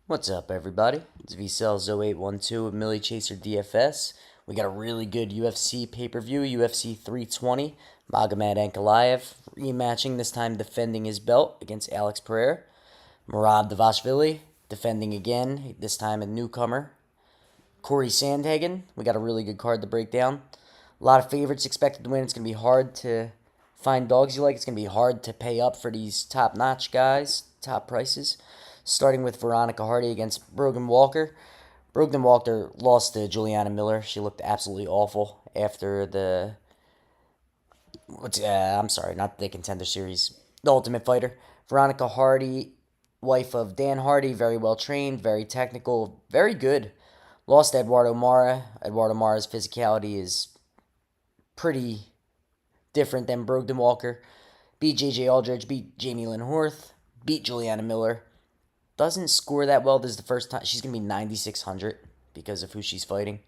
What's up, everybody? It's VCell0812 with Millie Chaser DFS. We got a really good UFC pay-per-view, UFC 320. Magomed Ankalaev rematching, this time defending his belt against Alex Pereira. Merab Dvalishvili defending again, this time a newcomer. Corey Sandhagen. We got a really good card to break down. A lot of favorites expected to win. It's going to be hard to find dogs you like. It's going to be hard to pay up for these top-notch guys, top prices. Starting with Veronica Hardy against Brogan Walker. Brogan Walker lost to Juliana Miller. She looked absolutely awful after I'm sorry, not the Contender Series, the Ultimate Fighter. Veronica Hardy, wife of Dan Hardy, very well trained, very technical, very good. Lost to Eduardo Mara. Eduardo Mara's physicality is pretty different than Brogan Walker. Beat J.J. Aldridge, beat Jamie Lynn Horth, beat Juliana Miller. Doesn't score that well. This is the first time. She's going to be 9,600 because of who she's fighting.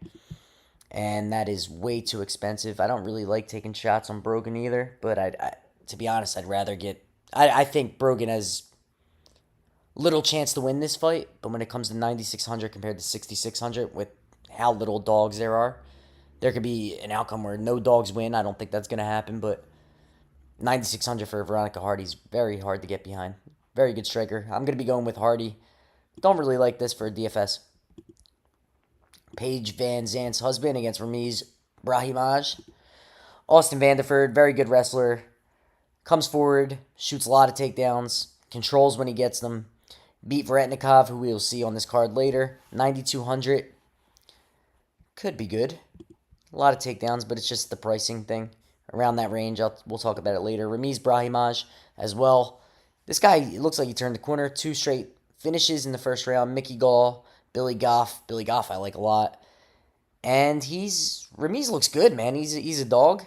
And that is way too expensive. I don't really like taking shots on Brogan either. But to be honest, I'd rather get... I think Brogan has little chance to win this fight. But when it comes to 9,600 compared to 6,600 with how little dogs there are, there could be an outcome where no dogs win. I don't think that's going to happen. But 9,600 for Veronica Hardy is very hard to get behind. Very good striker. I'm going to be going with Hardy. Don't really like this for DFS. Paige Van Zant's husband against Ramiz Brahimaj. Austin Vanderford, very good wrestler. Comes forward, shoots a lot of takedowns, controls when he gets them. Beat Varetnikov, who we will see on this card later. 9,200. Could be good. A lot of takedowns, but it's just the pricing thing. Around that range, we'll talk about it later. Ramiz Brahimaj as well. This guy, it looks like he turned the corner. 2 straight finishes in the first round. Mickey Gall, Billy Goff. Billy Goff I like a lot. And Ramiz looks good, man. He's a dog.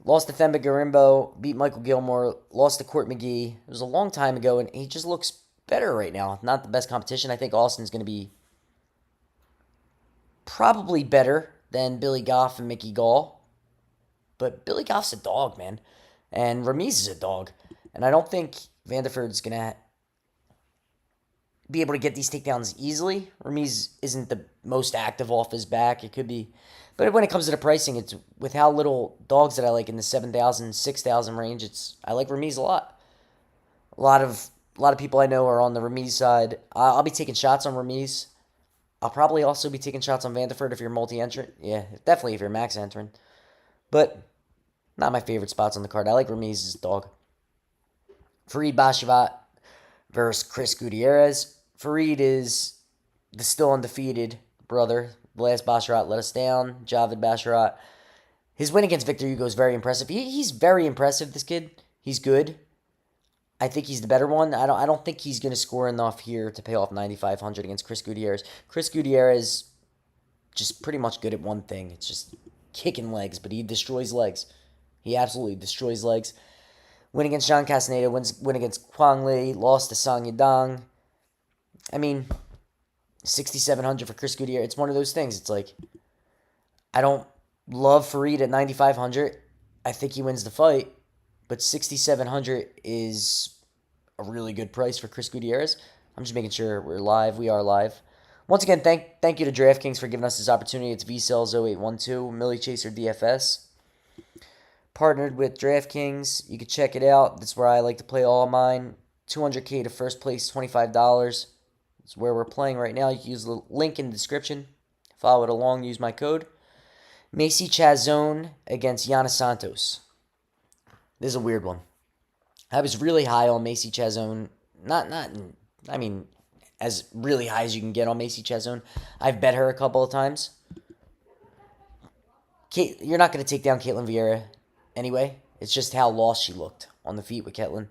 Lost to Themba Garimbo, beat Michael Gilmore, lost to Court McGee. It was a long time ago, and he just looks better right now. Not the best competition. I think Austin's going to be probably better than Billy Goff and Mickey Gall. But Billy Goff's a dog, man. And Ramiz is a dog. And I don't think Vanderford's going to be able to get these takedowns easily. Ramiz isn't the most active off his back. It could be. But when it comes to the pricing, it's with how little dogs that I like in the 7,000, 6,000 range, I like Ramiz a lot. A lot of people I know are on the Ramiz side. I'll be taking shots on Ramiz. I'll probably also be taking shots on Vanderford if you're multi-entrant. Yeah, definitely if you're max entrant. But not my favorite spots on the card. I like Ramiz's dog. Farid Bashavat versus Chris Gutierrez. Farid is the still undefeated brother. The last Basharat let us down. Javid Basharat. His win against Victor Hugo is very impressive. He's very impressive, this kid. He's good. I think he's the better one. I don't think he's going to score enough here to pay off 9,500 against Chris Gutierrez. Chris Gutierrez just pretty much good at one thing. It's just kicking legs, but he destroys legs. He absolutely destroys legs. Win against John Castaneda, win against Kwang Lee, lost to Sang Yadong. I mean, 6,700 for Chris Gutierrez. It's one of those things. It's like, I don't love Farid at 9,500. I think he wins the fight, but 6,700 is a really good price for Chris Gutierrez. I'm just making sure we're live. We are live. Once again, thank you to Draftkings for giving us this opportunity. It's VCell0812, Millie Chaser DFS. Partnered with Draftkings. You can check it out. That's where I like to play all mine. 200K to first place, $25. That's where we're playing right now. You can use the link in the description. Follow it along. Use my code. Macy Chazone against Yana Santos. This is a weird one. I was really high on Macy Chazone. I mean, as really high as you can get on Macy Chazone. I've bet her a couple of times. You're not going to take down Caitlin Vieira anyway. It's just how lost she looked on the feet with Ketlin.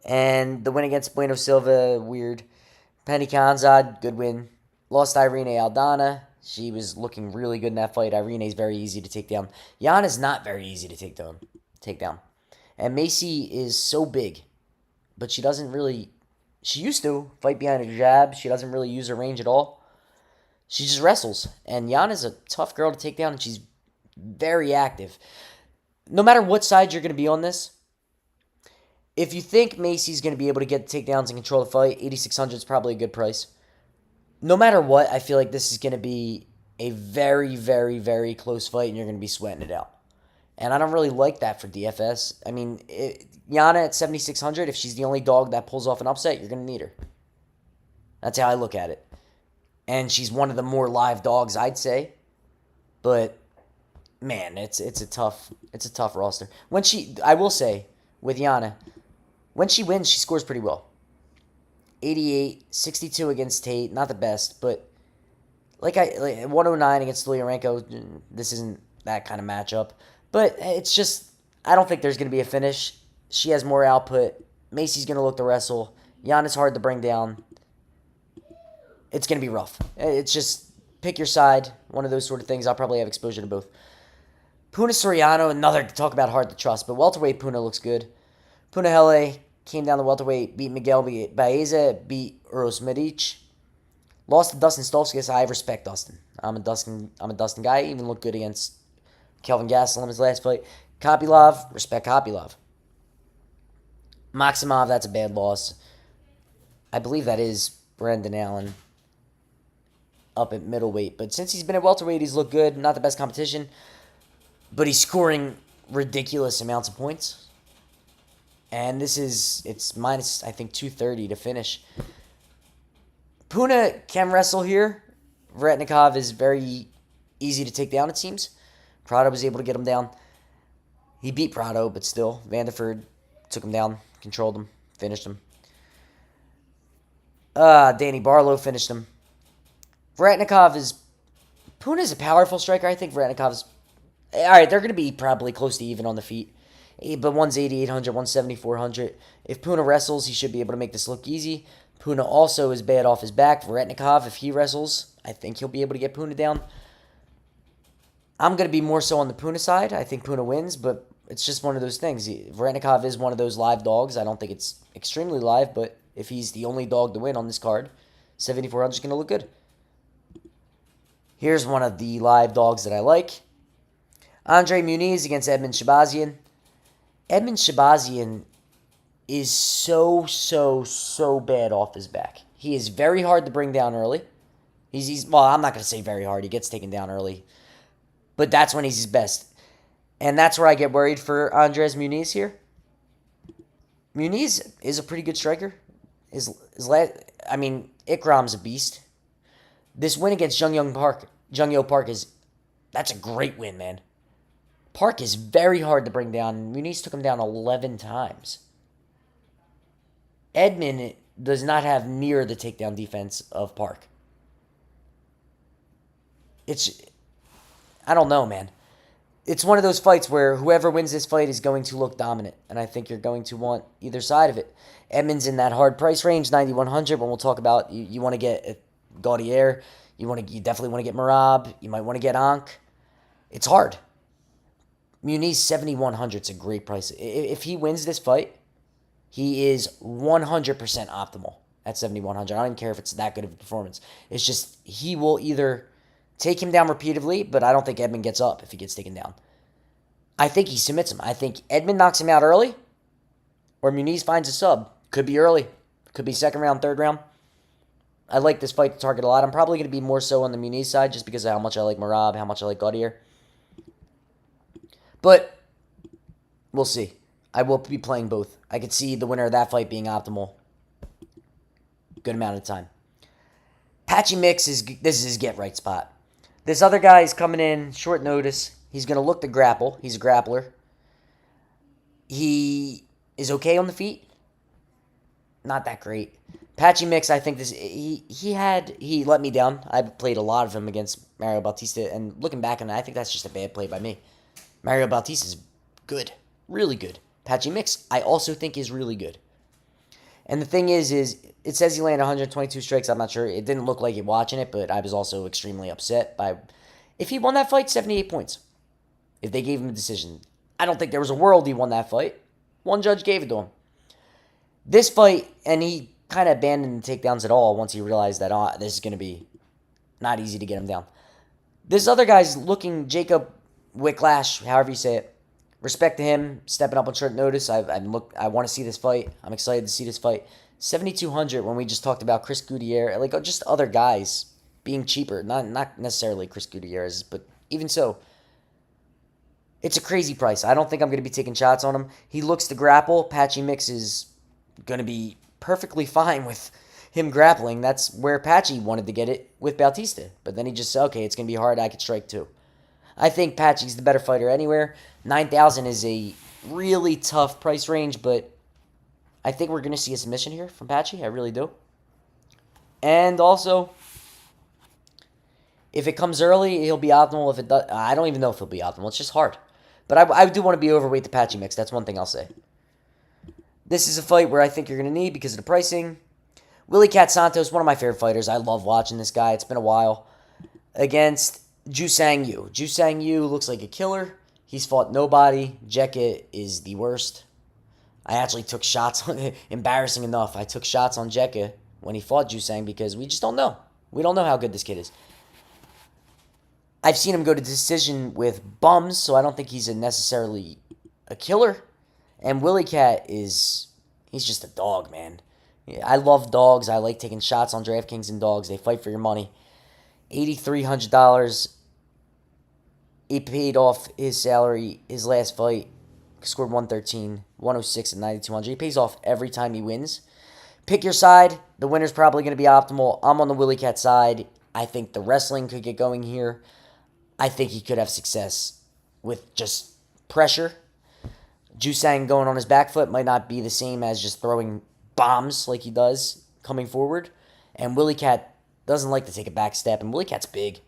And the win against Bueno Silva, weird. Penny Khanzad, good win. Lost Irene Aldana. She was looking really good in that fight. Irene is very easy to take down. Jan is not very easy to take down. And Macy is so big, but she doesn't really... She used to fight behind a jab. She doesn't really use her range at all. She just wrestles. And Jan is a tough girl to take down, and she's very active. No matter what side you're going to be on this, if you think Macy's going to be able to get takedowns and control the fight, 8,600 is probably a good price. no matter what, I feel like this is going to be a very, very, very close fight, and you're going to be sweating it out. And I don't really like that for DFS. I mean, Yana at 7,600, if she's the only dog that pulls off an upset, you're going to need her. That's how I look at it. And she's one of the more live dogs, I'd say. But man, it's a tough roster. I will say with Yana, when she wins, she scores pretty well. 88, 62 against Tate, not the best, but like 109 against Lyarenko, this isn't that kind of matchup. But it's just, I don't think there's going to be a finish. She has more output. Macy's going to look to wrestle. Yana's hard to bring down. It's going to be rough. It's just, pick your side. One of those sort of things. I'll probably have exposure to both. Puna Soriano, another, talk about hard to trust, but welterweight Puna looks good. Puna Hele came down to welterweight, beat Miguel Baeza, beat Uros Medic. Lost to Dustin Stoltzfus. I respect Dustin. I'm a Dustin guy. He even looked good against Kelvin Gastelum in his last fight. Kopylov, respect Kopylov. Maximov, that's a bad loss. I believe that is Brendan Allen up at middleweight. But since he's been at welterweight, he's looked good. Not the best competition. But he's scoring ridiculous amounts of points. And it's minus, I think, 230 to finish. Puna can wrestle here. Vretnikov is very easy to take down, it seems. Prado was able to get him down. He beat Prado, but still. Vanderford took him down, controlled him, finished him. Danny Barlow finished him. Puna's a powerful striker. I think Vretnikov's... All right, they're going to be probably close to even on the feet. But one's 8,800, one's 7,400. If Puna wrestles, he should be able to make this look easy. Puna also is bad off his back. Vretnikov, if he wrestles, I think he'll be able to get Puna down. I'm going to be more so on the Puna side. I think Puna wins, but it's just one of those things. Vretnikov is one of those live dogs. I don't think it's extremely live, but if he's the only dog to win on this card, 7,400 is going to look good. Here's one of the live dogs that I like. Andre Muniz against Edmund Shabazian. Edmund Shabazian is so bad off his back. He is very hard to bring down early. Well, I'm not going to say very hard. He gets taken down early. But that's when he's his best. And that's where I get worried for Andres Muniz here. Muniz is a pretty good striker. Ikram's a beast. This win against Jung Yo Park that's a great win, man. Park is very hard to bring down. Muniz took him down 11 times. Edmund does not have near the takedown defense of Park. I don't know, man. It's one of those fights where whoever wins this fight is going to look dominant, and I think you're going to want either side of it. Edmund's in that hard price range, 9,100. When we'll talk about you want to get Gaudier, you definitely want to get Merab, you might want to get Ankh. It's hard. Muniz 7,100 is a great price. If he wins this fight, he is 100% optimal at 7,100. I don't even care if it's that good of a performance. It's just he will either take him down repeatedly, but I don't think Edmund gets up if he gets taken down. I think he submits him. I think Edmund knocks him out early, or Muniz finds a sub. Could be early. Could be second round, third round. I like this fight to target a lot. I'm probably going to be more so on the Muniz side just because of how much I like Merab, how much I like Gaudier. But we'll see. I will be playing both. I could see the winner of that fight being optimal. Good amount of time. Patchy Mix this is his get right spot. This other guy is coming in short notice. He's going to look to grapple. He's a grappler. He is okay on the feet. Not that great. Patchy Mix, I think he let me down. I played a lot of him against Mario Bautista, and looking back on it, I think that's just a bad play by me. Mario Bautista is good. Really good. Patchy Mix, I also think is really good. And the thing is it says he landed 122 strikes. I'm not sure. It didn't look like it watching it, but I was also extremely upset by... If he won that fight, 78 points. If they gave him a decision. I don't think there was a world he won that fight. One judge gave it to him. This fight, and he kind of abandoned the takedowns at all once he realized that this is going to be not easy to get him down. This other guy's looking, Jacob Wicklash, however you say it. Respect to him, stepping up on short notice. I want to see this fight. I'm excited to see this fight. 7,200 when we just talked about Chris Gutierrez, like just other guys being cheaper. Not necessarily Chris Gutierrez, but even so, it's a crazy price. I don't think I'm going to be taking shots on him. He looks to grapple. Patchy Mix is going to be perfectly fine with him grappling. That's where Patchy wanted to get it with Bautista. But then he just said, okay, it's going to be hard. I could strike too. I think Patchy's the better fighter anywhere. 9,000 is a really tough price range, but I think we're going to see a submission here from Patchy. I really do. And also, if it comes early, he'll be optimal. If it does, I don't even know if he'll be optimal. It's just hard. But I do want to be overweight the Patchy Mix. That's one thing I'll say. This is a fight where I think you're going to need because of the pricing. Willie Cat Santos, one of my favorite fighters. I love watching this guy. It's been a while. Against Jusang Yu. Jusang Yu looks like a killer. He's fought nobody. Jekka is the worst. I actually took shots on embarrassing enough. I took shots on Jekka when he fought Jusang because we just don't know. We don't know how good this kid is. I've seen him go to decision with bums, so I don't think he's necessarily a killer. And Willie Cat he's just a dog, man. I love dogs. I like taking shots on Draftkings and dogs. They fight for your money. $8,300. He paid off his salary his last fight. Scored 113, 106, and 9,200. He pays off every time he wins. Pick your side. The winner's probably going to be optimal. I'm on the Willie Cat side. I think the wrestling could get going here. I think he could have success with just pressure. Jusang going on his back foot might not be the same as just throwing bombs like he does coming forward. And Willie Cat doesn't like to take a back step. And Willie Cat's big.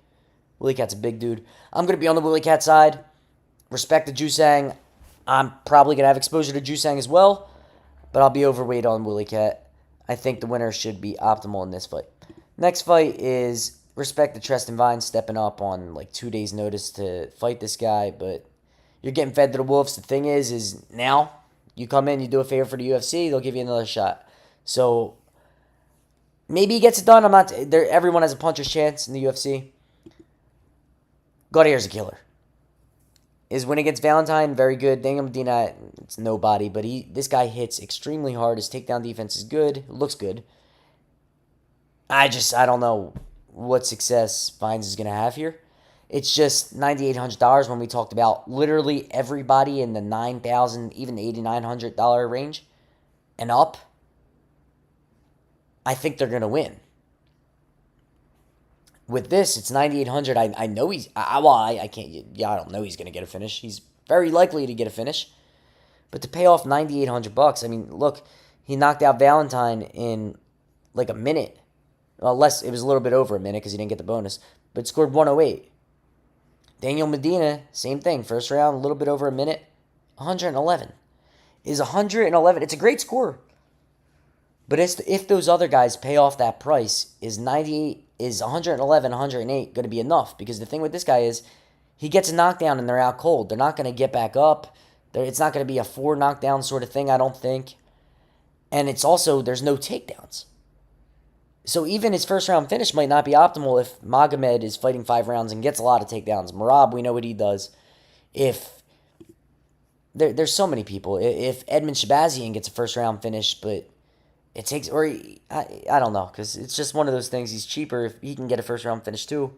Willie Cat's a big dude. I'm going to be on the Willie Cat side. Respect to Jusang. I'm probably going to have exposure to Jusang as well. But I'll be overweight on Willie Cat. I think the winner should be optimal in this fight. Next fight is respect to Tristan Vines stepping up on like 2 days' notice to fight this guy. But you're getting fed to the wolves. The thing is now you come in, you do a favor for the UFC, they'll give you another shot. So maybe he gets it done. I'm not there. Everyone has a puncher's chance in the UFC. Gaudier's a killer. His win against Valentine, very good. Daniel Medina, it's nobody, but this guy hits extremely hard. His takedown defense is good. Looks good. I don't know what success Vines is going to have here. It's just $9,800 when we talked about literally everybody in the $9,000, even $8,900 range and up. I think they're going to win. With this, it's $9,800. I know he's... I can't... Yeah, I don't know he's going to get a finish. He's very likely to get a finish. But to pay off $9,800, I mean, look, he knocked out Valentine in like a minute. Well, less. It was a little bit over a minute because he didn't get the bonus. But scored 108. Daniel Medina, same thing. First round, a little bit over a minute. 111. Is 111. It's a great score. But if those other guys pay off that price, is 111, 108 going to be enough? Because the thing with this guy is he gets a knockdown and they're out cold. They're not going to get back up. It's not going to be a 4 knockdown sort of thing, I don't think. And it's also, there's no takedowns. So even his first round finish might not be optimal if Magomed is fighting 5 rounds and gets a lot of takedowns. Merab, we know what he does. There's so many people. If Edmund Shabazian gets a first round finish, but it takes, or I don't know, because it's just one of those things. He's cheaper if he can get a first round finish too.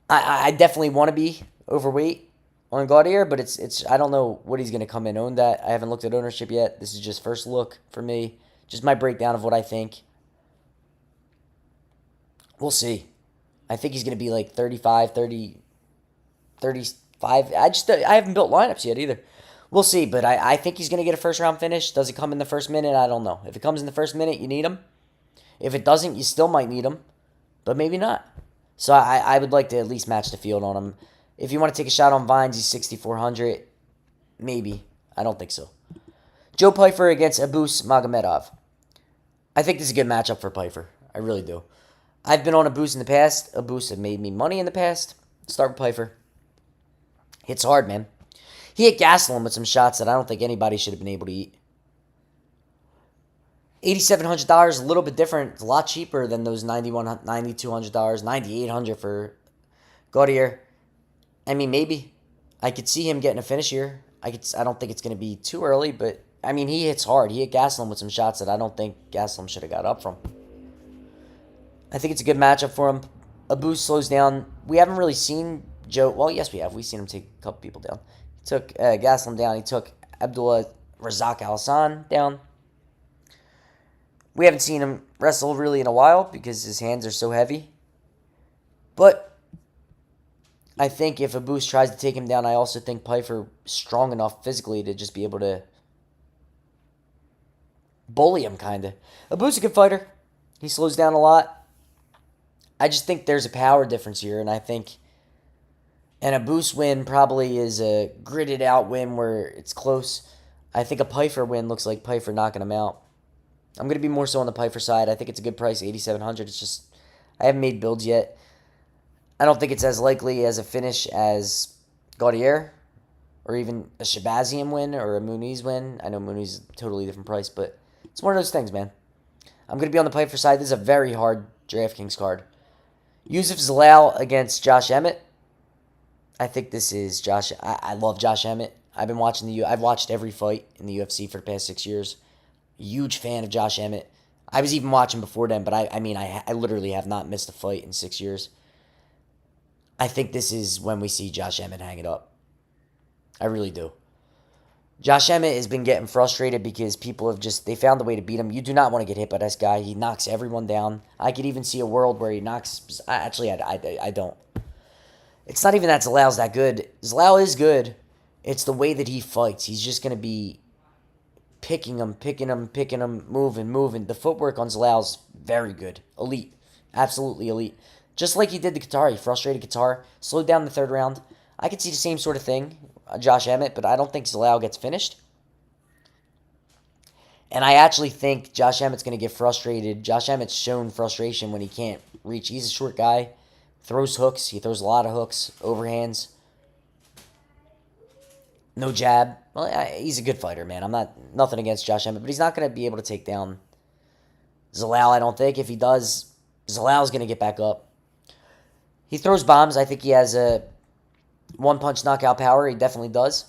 I definitely want to be overweight on Gaudier, but it's I don't know what he's going to come in own that. I haven't looked at ownership yet. This is just first look for me. Just my breakdown of what I think. We'll see. I think he's going to be like 35, 30, 35. I haven't built lineups yet either. We'll see, but I think he's going to get a first-round finish. Does it come in the first minute? I don't know. If it comes in the first minute, you need him. If it doesn't, you still might need him, but maybe not. So I would like to at least match the field on him. If you want to take a shot on Vines, he's 6,400. Maybe. I don't think so. Joe Pyfer against Abus Magomedov. I think this is a good matchup for Pyfer. I really do. I've been on Abus in the past. Abus have made me money in the past. Start with Pyfer. Hits hard, man. He hit Gastelum with some shots that I don't think anybody should have been able to eat. $8,700, a little bit different. It's a lot cheaper than those $9,200, $9,800 for Gaudier. I mean, maybe. I could see him getting a finish here. I don't think it's going to be too early, but I mean, he hits hard. He hit Gastelum with some shots that I don't think Gastelum should have got up from. I think it's a good matchup for him. Abu slows down. We haven't really seen Joe. Well, yes, we have. We've seen him take a couple people down. He took Gaslam down. He took Abdullah Razak Al Hassan down. We haven't seen him wrestle really in a while because his hands are so heavy. But I think if Abus tries to take him down, I also think Pfeiffer strong enough physically to just be able to bully him, kind of. Abus a good fighter. He slows down a lot. I just think there's a power difference here, and I think an Abus win probably is a gritted out win where it's close. I think a Pfeiffer win looks like Pfeiffer knocking him out. I'm going to be more so on the Pfeiffer side. I think it's a good price, 8,700. It's just, I haven't made builds yet. I don't think it's as likely as a finish as Gaudier or even a Shabazian win or a Muniz win. I know Muniz is a totally different price, but it's one of those things, man. I'm going to be on the Pfeiffer side. This is a very hard DraftKings card. Yusuf Zalal against Josh Emmett. I think this is Josh. I love Josh Emmett. I've watched every fight in the UFC for the past 6 years. Huge fan of Josh Emmett. I was even watching before then, but I literally have not missed a fight in 6 years. I think this is when we see Josh Emmett hang it up. I really do. Josh Emmett has been getting frustrated because people they found a way to beat him. You do not want to get hit by this guy. He knocks everyone down. I could even see a world where he knocks... Actually, I don't. It's not even that Zalal's that good. Zalal is good. It's the way that he fights. He's just going to be picking him, moving. The footwork on Zalal's very good. Elite. Absolutely elite. Just like he did to Qatar. He frustrated Qatar. Slowed down the third round. I could see the same sort of thing, Josh Emmett, but I don't think Zalal gets finished. And I actually think Josh Emmett's going to get frustrated. Josh Emmett's shown frustration when he can't reach. He's a short guy. Throws hooks. He throws a lot of hooks. Overhands. No jab. Well, he's a good fighter, man. Nothing against Josh Emmett, but he's not going to be able to take down Zalal, I don't think. If he does, Zalal's going to get back up. He throws bombs. I think he has a one-punch knockout power. He definitely does.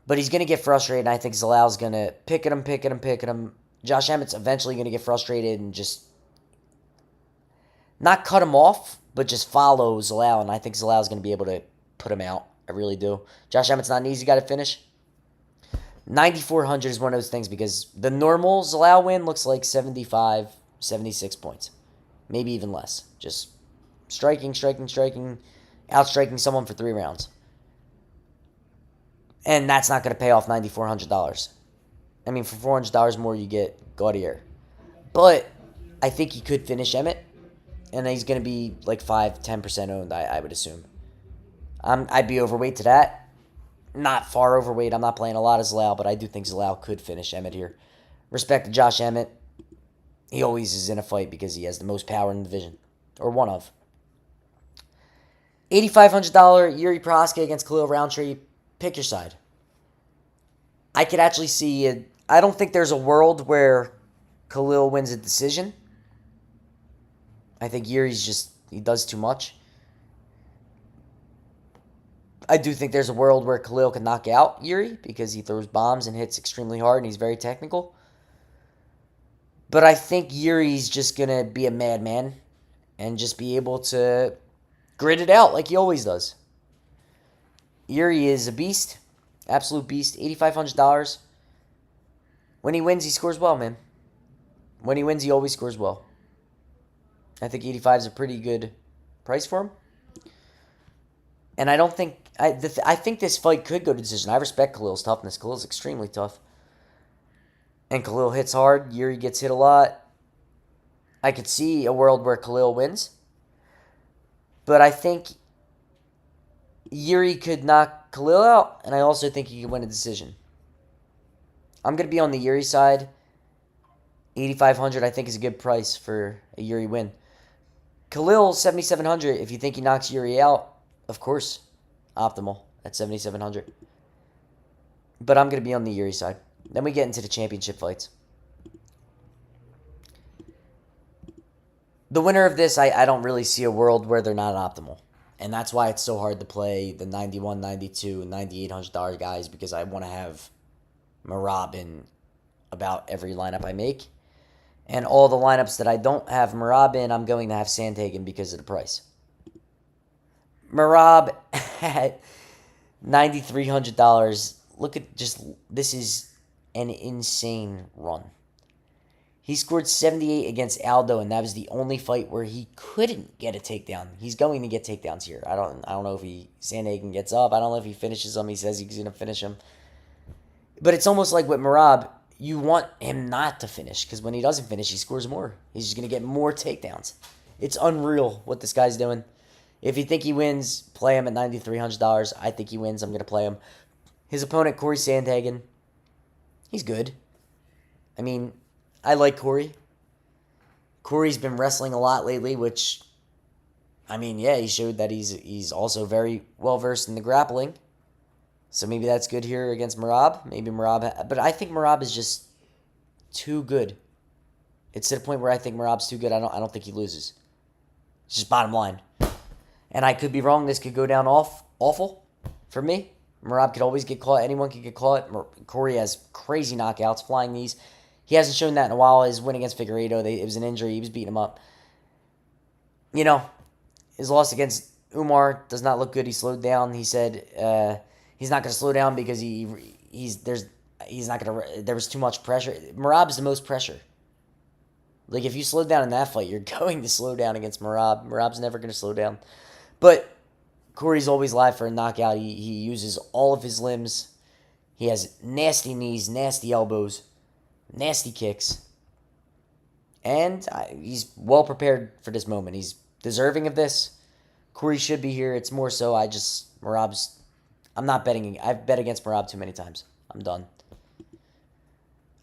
But he's going to get frustrated, and I think Zalal's going to pick at him. Josh Emmett's eventually going to get frustrated and just not cut him off, but just follow Zalal, and I think Zalal's going to be able to put him out. I really do. Josh Emmett's not an easy guy to finish. 9,400 is one of those things because the normal Zalal win looks like 75, 76 points. Maybe even less. Just striking, outstriking someone for 3 rounds. And that's not going to pay off $9,400. I mean, for $400 more, you get Gaudier. But I think he could finish Emmett. And he's going to be like 5-10% owned, I would assume. I'd be overweight to that. Not far overweight. I'm not playing a lot of Zalal, but I do think Zalal could finish Emmett here. Respect to Josh Emmett. He always is in a fight because he has the most power in the division. Or one of. $8,500 Yuri Proska against Khalil Roundtree. Pick your side. I could actually see it. I don't think there's a world where Khalil wins a decision. I think Yuri's he does too much. I do think there's a world where Khalil can knock out Yuri because he throws bombs and hits extremely hard and he's very technical. But I think Yuri's just going to be a madman and just be able to grit it out like he always does. Yuri is a beast. Absolute beast. $8,500. When he wins, he scores well, man. When he wins, he always scores well. I think 85 is a pretty good price for him. And I don't think... I think this fight could go to decision. I respect Khalil's toughness. Khalil's extremely tough. And Khalil hits hard. Yuri gets hit a lot. I could see a world where Khalil wins. But I think Yuri could knock Khalil out. And I also think he could win a decision. I'm going to be on the Yuri side. 8,500 I think is a good price for a Yuri win. Khalil, 7,700. If you think he knocks Yuri out, of course, optimal at 7,700. But I'm going to be on the Yuri side. Then we get into the championship fights. The winner of this, I don't really see a world where they're not optimal. And that's why it's so hard to play the $91, $92, and $9,800 guys because I want to have Merab in about every lineup I make. And all the lineups that I don't have Merab in, I'm going to have Sandhagen because of the price. Merab at $9,300. Look at this is an insane run. He scored 78 against Aldo, and that was the only fight where he couldn't get a takedown. He's going to get takedowns here. I don't know if Sandhagen gets up. I don't know if he finishes him. He says he's going to finish him. But it's almost like with Merab, you want him not to finish, because when he doesn't finish, he scores more. He's just going to get more takedowns. It's unreal what this guy's doing. If you think he wins, play him at $9,300. I think he wins. I'm going to play him. His opponent, Corey Sandhagen, he's good. I mean, I like Corey. Corey's been wrestling a lot lately, which, I mean, yeah, he showed that he's also very well-versed in the grappling. So maybe that's good here against Merab. But I think Merab is just too good. It's to the point where I think Merab's too good. I don't think he loses. It's just bottom line. And I could be wrong. This could go down awful for me. Merab could always get caught. Anyone could get caught. Corey has crazy knockouts, flying knees. He hasn't shown that in a while. His win against Figueiredo, it was an injury. He was beating him up. You know, his loss against Umar does not look good. He slowed down. He said he's not going to slow down because there was too much pressure. Merab is the most pressure. Like, if you slow down in that fight, you're going to slow down against Merab. Merab's never going to slow down. But Corey's always live for a knockout. He uses all of his limbs. He has nasty knees, nasty elbows, nasty kicks. And he's well prepared for this moment. He's deserving of this. Corey should be here. It's more so I'm not betting. I've bet against Merab too many times. I'm done.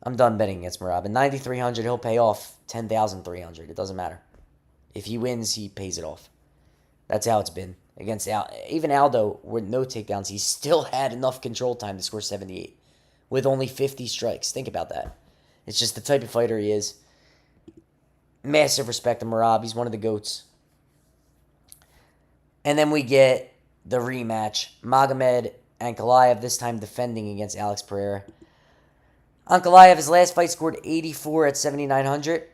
I'm done betting against Merab. And 9,300, he'll pay off 10,300. It doesn't matter. If he wins, he pays it off. That's how it's been. Against even Aldo, with no takedowns, he still had enough control time to score 78 with only 50 strikes. Think about that. It's just the type of fighter he is. Massive respect to Merab. He's one of the GOATs. And then we get the rematch. Magomed Ankalaev, this time defending against Alex Pereira. Ankalaev, his last fight, scored 84 at 7,900.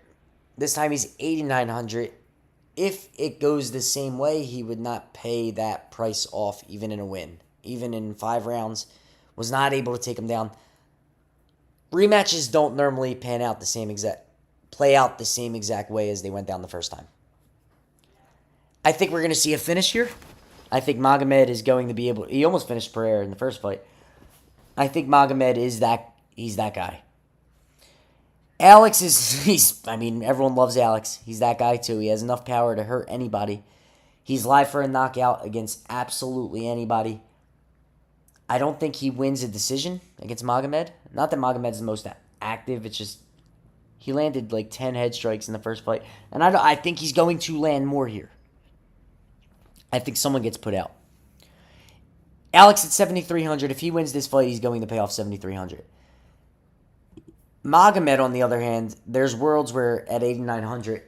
This time he's 8,900. If it goes the same way, he would not pay that price off even in a win. Even in 5 rounds. Was not able to take him down. Rematches don't normally play out the same exact way as they went down the first time. I think we're going to see a finish here. I think Magomed is going to be able... He almost finished Pereira in the first fight. I think Magomed is that... He's that guy. Alex is... everyone loves Alex. He's that guy too. He has enough power to hurt anybody. He's live for a knockout against absolutely anybody. I don't think he wins a decision against Magomed. Not that Magomed is the most active. It's just... He landed like 10 head strikes in the first fight. And I think he's going to land more here. I think someone gets put out. Alex at 7,300. If he wins this fight, he's going to pay off 7,300. Magomed, on the other hand, there's worlds where at 8,900,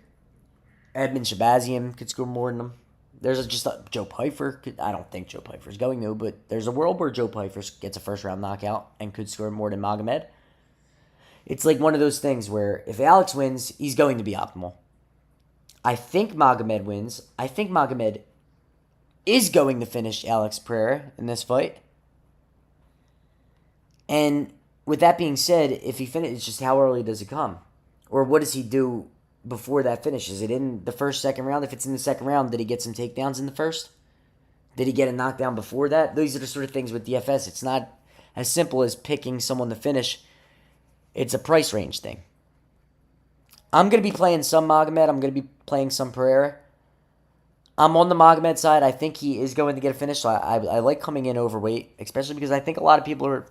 Edmund Shabazian could score more than him. There's Joe Pyfer. I don't think Joe Pyfer's going to, but there's a world where Joe Pyfer gets a first-round knockout and could score more than Magomed. It's like one of those things where if Alex wins, he's going to be optimal. I think Magomed wins. I think Magomed is going to finish Alex Pereira in this fight. And with that being said, if he finishes, it's just how early does it come? Or what does he do before that finish? Is it in the first, second round? If it's in the second round, did he get some takedowns in the first? Did he get a knockdown before that? These are the sort of things with DFS. It's not as simple as picking someone to finish. It's a price range thing. I'm going to be playing some Magomed. I'm going to be playing some Pereira. I'm on the Magomed side. I think he is going to get a finish. So I like coming in overweight, especially because I think a lot of people are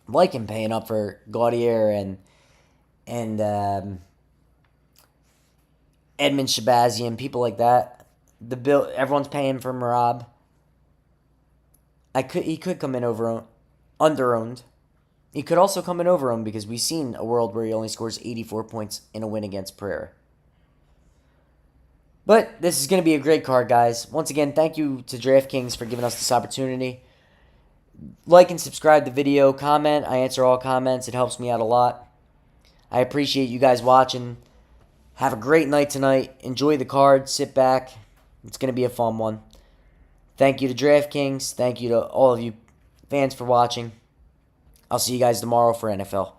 like him paying up for Gaudier and Edmund Shabazian, people like that. Everyone's paying for Merab. He could come in under-owned. He could also come in over-owned because we've seen a world where he only scores 84 points in a win against Pereira. But this is going to be a great card, guys. Once again, thank you to Draftkings for giving us this opportunity. Like and subscribe the video. Comment. I answer all comments. It helps me out a lot. I appreciate you guys watching. Have a great night tonight. Enjoy the card. Sit back. It's going to be a fun one. Thank you to Draftkings. Thank you to all of you fans for watching. I'll see you guys tomorrow for NFL.